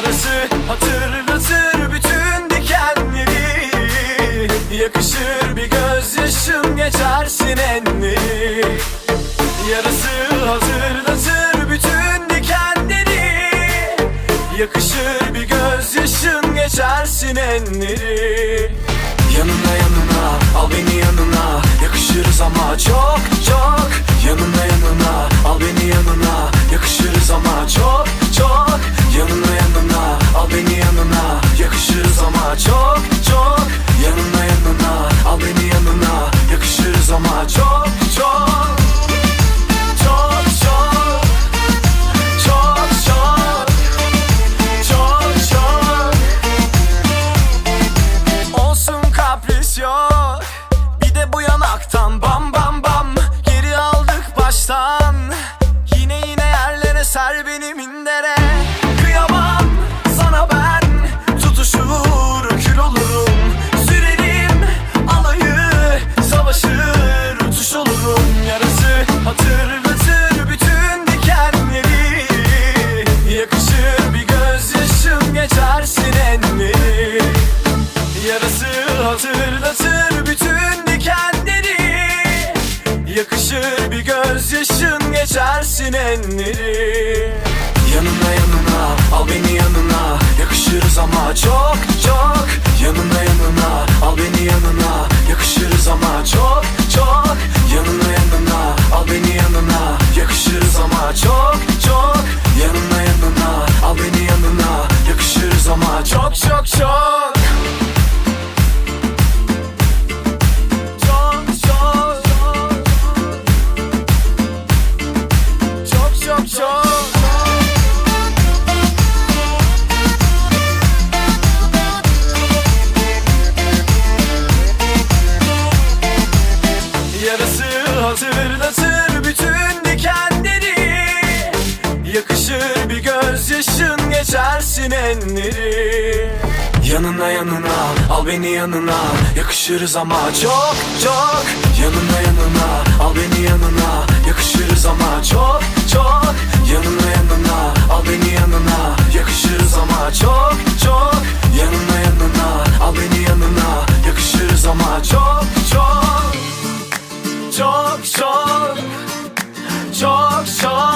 Yarası hatırlatır bütün dikenleri. Yakışır bir gözyaşım geçersin enleri. Yarası hatırlatır bütün dikenleri. Yakışır bir gözyaşın geçersin enleri. Yanına yanına al beni yanına, yakışırız ama çok çok. Yanına yanına al beni yanına, yakışırız ama çok çok. Yanına yanına al beni yanına, yakışırız ama çok çok. Yanına yanına al beni yanına, yakışırız ama çok çok. Çok çok. Çok çok. Çok çok. Olsun kapris yok, bir de bu yanaktan bam bam bam. Geri aldık baştan, yine yerlere ser beni mindere. Kıyamam sana ben, tutuşur kül olurum. Sürerim alayı, savaşır uçuş olurum. Yarası hatırlatır bütün dikenleri. Yakışır bir gözyaşım geçersin enleri. Yarası hatırlatır bütün dikenleri. Yakışır bir gözyaşın geçersin enleri. Yanına yanına al beni yanına, yakışırız ama çok çok. Yanına yanına al beni yanına, yakışırız ama çok çok. Yanına yanına al beni yanına, yakışırız ama çok çok. Yanına yanına al beni yanına, yakışırız ama çok çok çok. Çok çok. Çok çok çok. Yarası hatırlatır bütün dikenleri. Yakışır bir gözyaşın geçersin enleri. Yanına yanına al beni yanına, yakışırız ama çok çok. Yanına yanına al beni yanına, yakışırız ama çok çok. Yanına yanına al beni yanına, yakışırız ama çok çok. Yanına yanına al beni yanına, yakışırız ama çok çok. Çok çok. Çok çok.